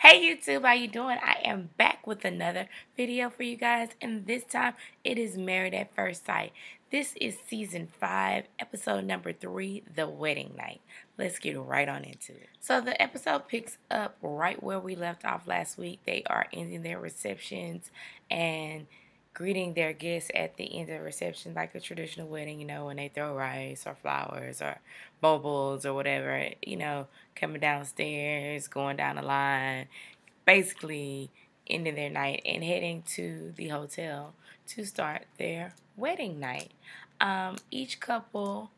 Hey YouTube, how you doing? I am back with another video for you guys, and this time it is Married at First Sight. This is season 5, episode number 3, The Wedding Night. Let's get right on into it. So the episode picks up right where we left off last week. They are ending their receptions and greeting their guests at the end of the reception like a traditional wedding, you know, when they throw rice or flowers or bubbles or whatever, you know, coming downstairs, going down the line, basically ending their night and heading to the hotel to start their wedding night. Each couple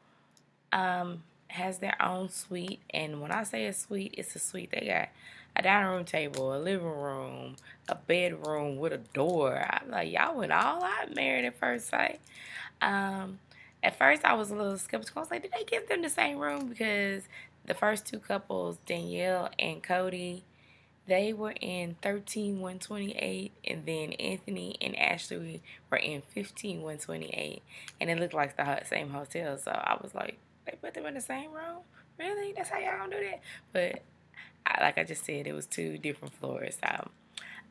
has their own suite, and when I say a suite, it's a suite. They got a dining room table, a living room, a bedroom with a door. I'm like, y'all went all out Married at First Sight. At first I was a little skeptical. I was like, did they give them the same room? Because the first two couples, Danielle and Cody, they were in 13128, and then Anthony and Ashley were in 15128, and it looked like the same hotel. So I was like, they put them in the same room? Really? That's how y'all do that? But like I just said, it was two different floors. So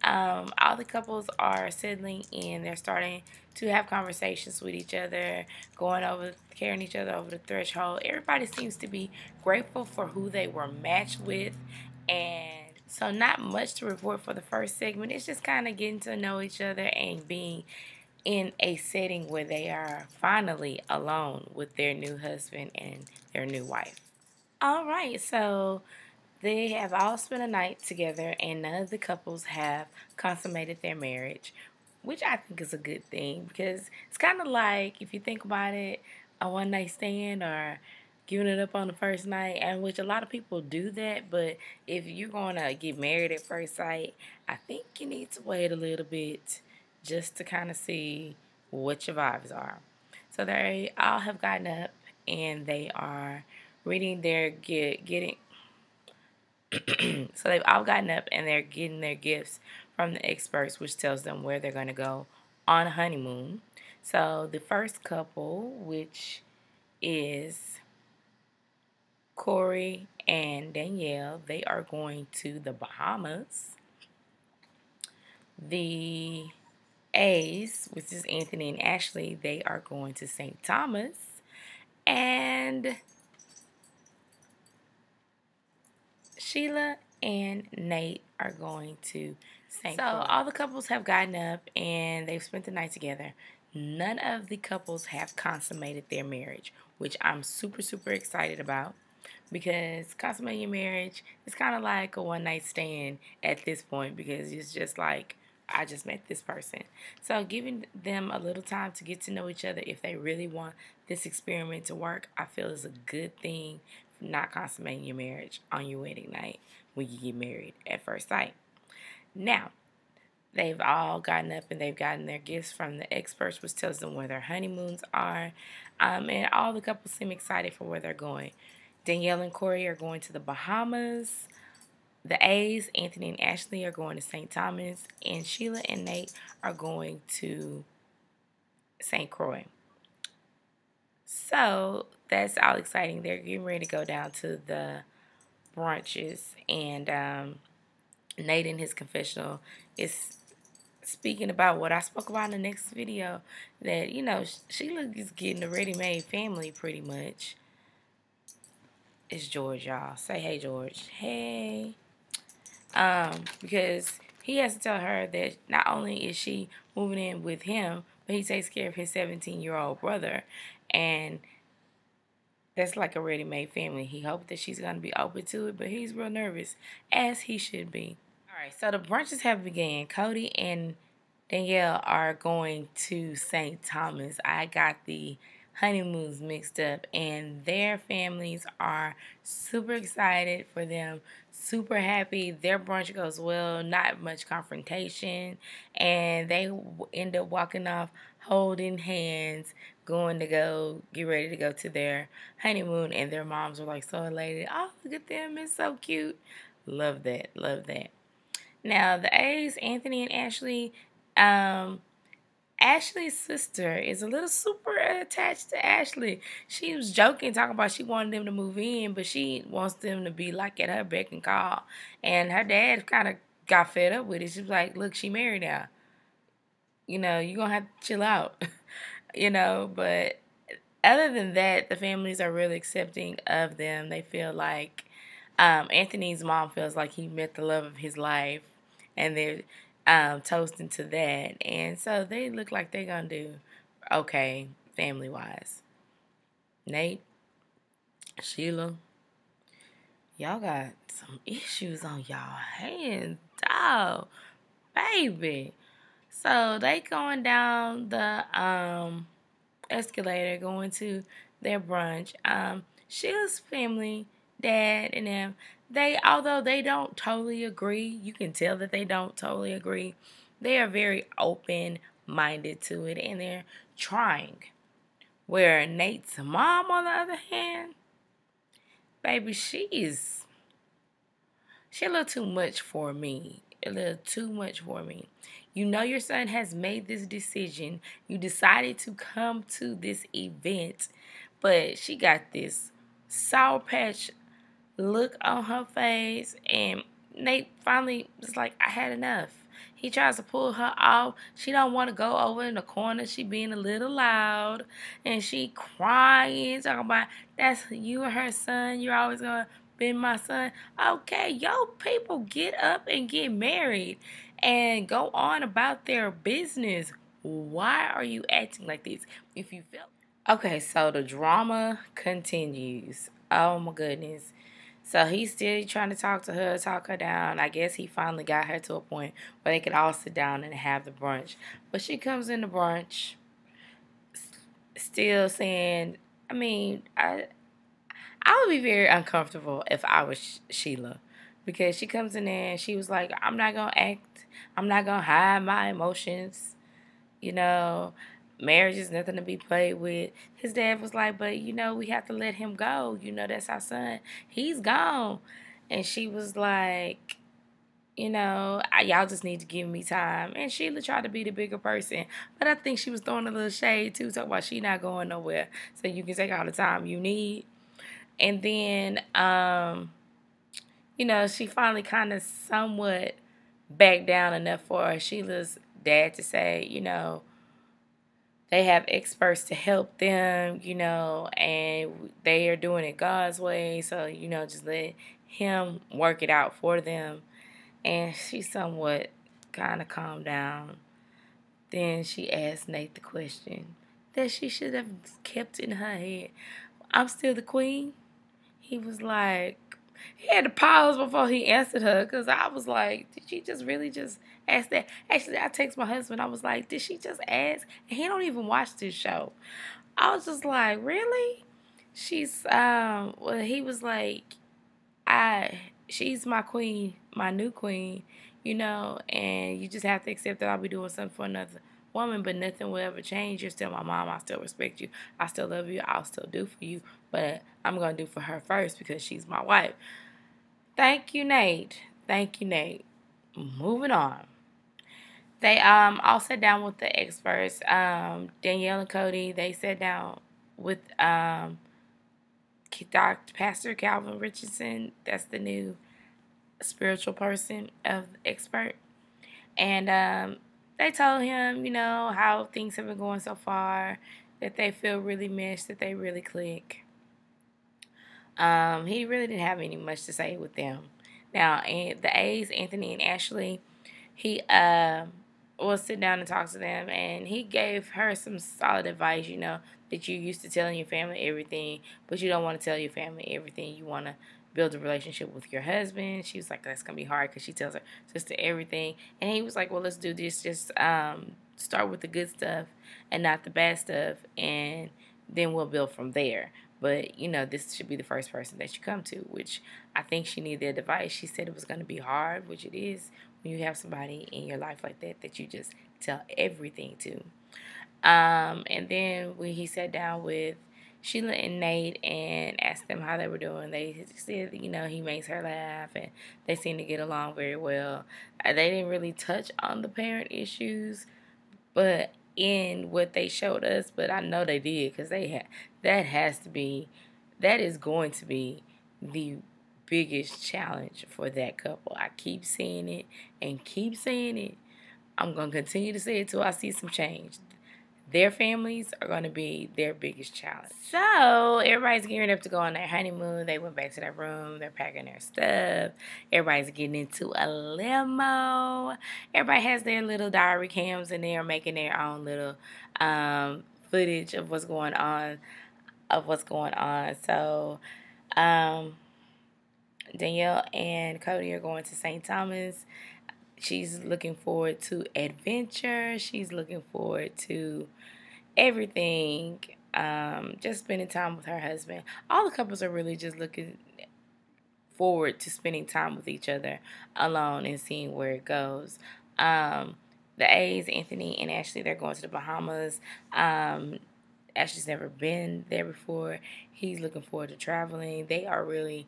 all the couples are settling in. They're starting to have conversations with each other, carrying each other over the threshold. Everybody seems to be grateful for who they were matched with, and so not much to report for the first segment. It's just kind of getting to know each other and being in a setting where they are finally alone with their new husband and their new wife. All right, so they have all spent a night together, and none of the couples have consummated their marriage, which I think is a good thing, because it's kind of like, if you think about it, a one-night stand or giving it up on the first night, and which a lot of people do that. But if you're going to get married at first sight, I think you need to wait a little bit just to kind of see what your vibes are. So they all have gotten up, and they are reading their getting so they've all gotten up and they're getting their gifts from the experts, which tells them where they're going to go on a honeymoon. So the first couple, which is Corey and Danielle, they are going to the Bahamas. The A's, which is Anthony and Ashley, they are going to St. Thomas. And Sheila and Nate are going to St. Croix. So all the couples have gotten up and they've spent the night together. None of the couples have consummated their marriage, which I'm super, super excited about, because consummating your marriage is kind of like a one-night stand at this point, because it's just like, I just met this person. So giving them a little time to get to know each other, if they really want this experiment to work, I feel is a good thing. Not consummating your marriage on your wedding night when you get married at first sight. Now, they've all gotten up and they've gotten their gifts from the experts, which tells them where their honeymoons are. And all the couples seem excited for where they're going. Danielle and Corey are going to the Bahamas. The A's, Anthony and Ashley, are going to St. Thomas. And Sheila and Nate are going to St. Croix. So that's all exciting. They're getting ready to go down to the brunches, and Nate in his confessional is speaking about what I spoke about in the next video, that, you know, Sheila is getting a ready-made family pretty much. It's George, y'all. Say hey, George. Hey. Because he has to tell her that not only is she moving in with him, but he takes care of his 17-year-old brother. And that's like a ready-made family. He hoped that she's going to be open to it, but he's real nervous, as he should be. All right, so the brunches have begun. Cody and Danielle are going to St. Thomas. I got the honeymoons mixed up, and their families are super excited for them, super happy. Their brunch goes well, not much confrontation, and they end up walking off holding hands, going to get ready to go to their honeymoon, and their moms are like so elated. Oh, look at them, it's so cute. Love that, love that. Now the A's, Anthony and Ashley, Ashley's sister is a little super attached to Ashley. She was joking, talking about she wanted them to move in, but she wants them to be like at her beck and call. And her dad kind of got fed up with it. She was like, look, she married now. You know, you're going to have to chill out. You know, but other than that, the families are really accepting of them. They feel like Anthony's mom feels like he met the love of his life, and they're toasting to that. And so they look like they're going to do okay family wise. Nate, Sheila, y'all got some issues on y'all hands, dog, baby. So they going down the escalator, going to their brunch. Sheila's family, dad and them, although they don't totally agree, you can tell that they don't totally agree. They are very open minded to it, and they're trying. Where Nate's mom, on the other hand, baby, she's a little too much for me. A little too much for me. You know your son has made this decision. You decided to come to this event, but she got this Sour Patch look on her face, and Nate finally was like, I had enough. He tries to pull her off. She don't want to go over in the corner. She being a little loud, and she crying, talking about that's you and her son. You're always gonna be my son. Okay, yo, people get up and get married and go on about their business. Why are you acting like this? If you feel okay, so the drama continues. Oh my goodness. So he's still trying to talk her down. I guess he finally got her to a point where they could all sit down and have the brunch. But she comes in the brunch still saying, I would be very uncomfortable if I was Sheila. Because she comes in there and she was like, I'm not going to act. I'm not going to hide my emotions. You know, marriage is nothing to be played with. His dad was like, but, we have to let him go. That's our son. He's gone. And she was like, y'all just need to give me time. And Sheila tried to be the bigger person. But I think she was throwing a little shade, too, talking about she not going nowhere. So you can take all the time you need. And then, she finally kind of somewhat backed down enough for Sheila's dad to say, they have experts to help them, and they are doing it God's way. So, just let him work it out for them. And she somewhat kind of calmed down. Then she asked Nate the question that she should have kept in her head. I'm still the queen? He was like, he had to pause before he answered her, because I was like, did she just really just ask that? Actually, I text my husband. I was like, did she just ask? And he don't even watch this show. I was just like, really? She's, well, he was like, she's my queen, my new queen, and you just have to accept that I'll be doing something for another woman, but nothing will ever change. You're still my mom. I still respect you. I still love you. I'll still do for you, but I'm going to do for her first because she's my wife. Thank you, Nate. Thank you, Nate. Moving on. They all sat down with the experts. Danielle and Cody, they sat down with Pastor Calvin Richardson. That's the new spiritual person of expert. And they told him, how things have been going so far, that they feel really meshed, that they really click. He really didn't have any much to say with them. Now, the A's, Anthony and Ashley, he will sit down and talk to them, and he gave her some solid advice, that you're used to telling your family everything, but you don't want to tell your family everything. You want to build a relationship with your husband. She was like, that's going to be hard because she tells her sister everything. And he was like, well, let's do this. Just start with the good stuff and not the bad stuff, and then we'll build from there. But, this should be the first person that you come to, which I think she needed that advice. She said it was going to be hard, which it is when you have somebody in your life like that you just tell everything to. And then when he sat down with Sheila and Nate and asked them how they were doing, they said, he makes her laugh, and they seem to get along very well. They didn't really touch on the parent issues, but in what they showed us, but I know they did because that is going to be the biggest challenge for that couple. I keep saying it and keep saying it. I'm going to continue to say it till I see some change. Their families are going to be their biggest challenge. So everybody's gearing up to go on their honeymoon. They went back to their room. They're packing their stuff. Everybody's getting into a limo. Everybody has their little diary cams and they are making their own little footage of what's going on. So Danielle and Cody are going to St. Thomas. She's looking forward to adventure. She's looking forward to everything. Just spending time with her husband. All the couples are really just looking forward to spending time with each other alone and seeing where it goes. The A's, Anthony and Ashley, they're going to the Bahamas. Ashley's never been there before. He's looking forward to traveling. They are really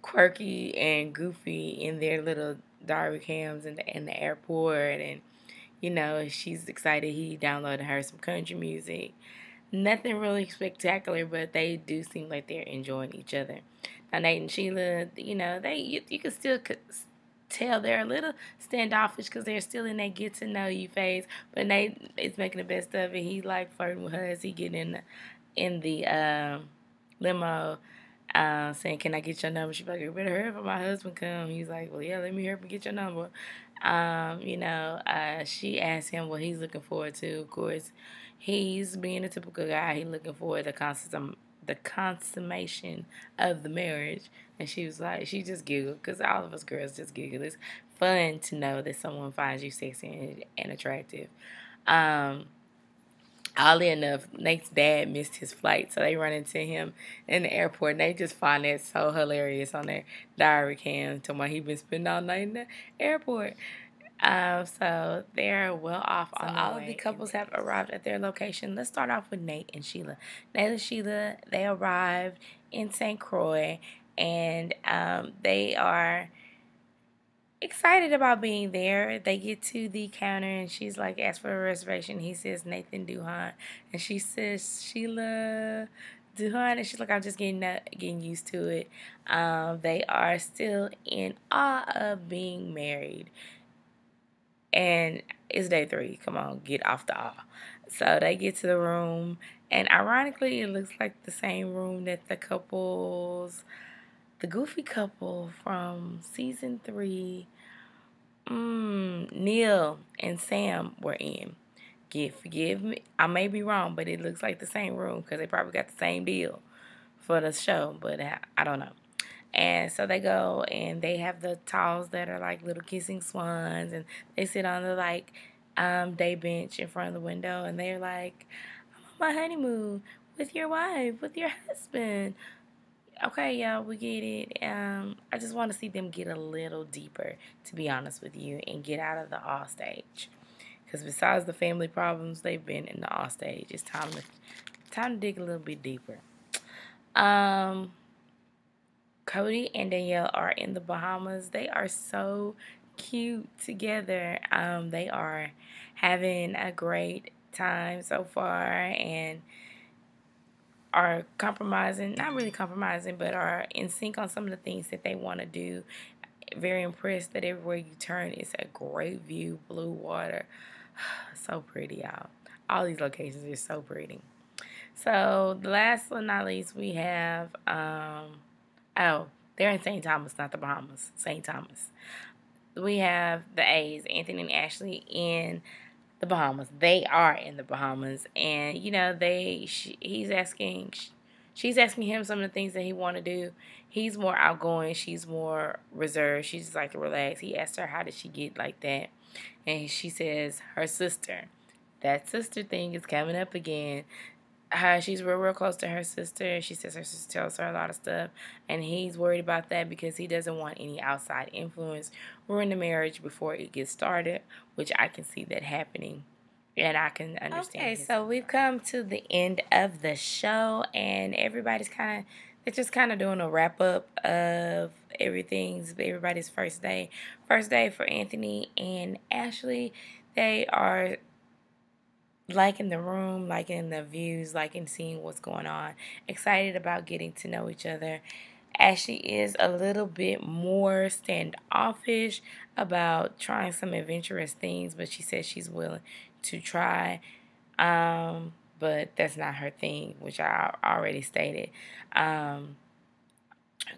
quirky and goofy in their little diary cams in the airport, and you know, she's excited. He downloaded her some country music. Nothing really spectacular, but they do seem like they're enjoying each other. Now Nate and Sheila, you know, you can still tell they're a little standoffish because they're still in that get to know you phase, but Nate is making the best of it. He like flirting with her as he get in the limo. Saying, can I get your number? She's like, you better hurry up, my husband come. He's like, well, yeah, let me hurry up and get your number. She asked him what he's looking forward to. Of course, he's being a typical guy. He's looking forward to the consummation of the marriage. And she was like, she just giggled because all of us girls just giggle. It's fun to know that someone finds you sexy and attractive. Oddly enough, Nate's dad missed his flight, so they run into him in the airport, and they just find that so hilarious on their diary cam, talking about he been spending all night in the airport. So they're well off on their way. All of the couples have arrived at their location. Let's start off with Nate and Sheila. Nate and Sheila, they arrived in St. Croix, and they are excited about being there. They get to the counter and she's like, ask for a reservation. He says Nathan Duhan, and she says Sheila Duhan, and she's like, I'm just getting used to it. They are still in awe of being married, and it's day 3. Come on, get off the awe. So they get to the room, and ironically, it looks like the same room that the goofy couple from season 3, Neil and Sam were in. Forgive me, I may be wrong, but it looks like the same room because they probably got the same deal for the show, but I don't know. And so they go and they have the towels that are like little kissing swans, and they sit on the day bench in front of the window, and they're like, I'm on my honeymoon with your wife, with your husband. Okay, y'all, we get it. I just want to see them get a little deeper, to be honest with you, and get out of the awe stage. Because besides the family problems, they've been in the awe stage. It's time to dig a little bit deeper. Cody and Danielle are in the Bahamas. They are so cute together. They are having a great time so far, and are compromising, not really compromising, but are in sync on some of the things that they want to do. Very impressed that everywhere you turn is a great view, blue water. So pretty, y'all. All these locations are so pretty. So last but not least, we have, they're in St. Thomas, not the Bahamas, St. Thomas. We have the A's, Anthony and Ashley, in the Bahamas. They are in the Bahamas, and you know she's asking him some of the things that he want to do. He's more outgoing, she's more reserved. She's just like to relax. He asked her how did she get like that, and she says her sister. That sister thing is coming up again. She's real close to her sister. She says her sister tells her a lot of stuff, and he's worried about that because he doesn't want any outside influence ruin the marriage before it gets started, which I can see that happening, and I can understand. Okay, so we've come to the end of the show, and they're just kind of doing a wrap up of everybody's first day. First day for Anthony and Ashley. They are liking the room, liking the views, liking seeing what's going on. Excited about getting to know each other. Ashley is a little bit more standoffish about trying some adventurous things, but she says she's willing to try. But that's not her thing, which I already stated.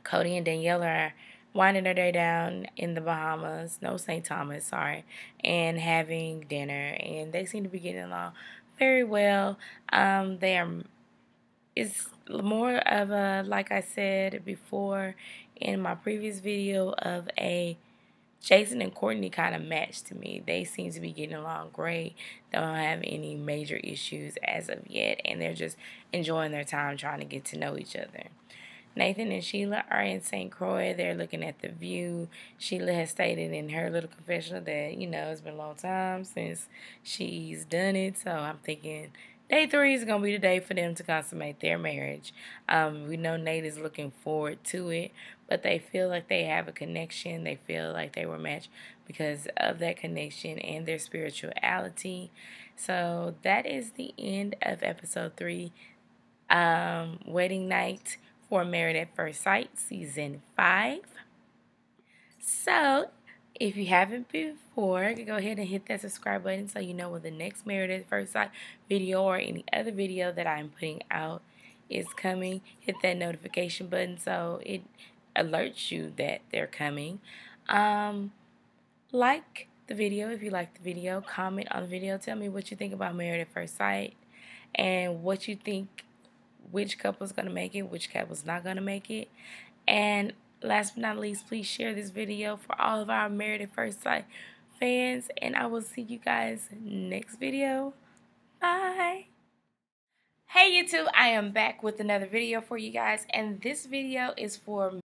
Cody and Danielle are winding their day down in the Bahamas, no St. Thomas, sorry, and having dinner, and they seem to be getting along very well. They are, it's more of a, like I said before in my previous video, of a Jason and Courtney kind of match to me. They seem to be getting along great. They don't have any major issues as of yet, and they're just enjoying their time trying to get to know each other. Nathan and Sheila are in St. Croix. They're looking at the view. Sheila has stated in her little confessional that, it's been a long time since she's done it. So I'm thinking day 3 is going to be the day for them to consummate their marriage. We know Nate is looking forward to it, but they feel like they have a connection. They feel like they were matched because of that connection and their spirituality. So that is the end of episode 3, Wedding Night for Married at First Sight, Season 5. So, if you haven't before, go ahead and hit that subscribe button so you know when the next Married at First Sight video or any other video that I'm putting out is coming. Hit that notification button so it alerts you that they're coming. Like the video if you like the video. Comment on the video. Tell me what you think about Married at First Sight and what you think, which couple's going to make it, which couple's not going to make it. And last but not least, please share this video for all of our Married at First Sight fans. And I will see you guys next video. Bye. Hey YouTube, I am back with another video for you guys. And this video is for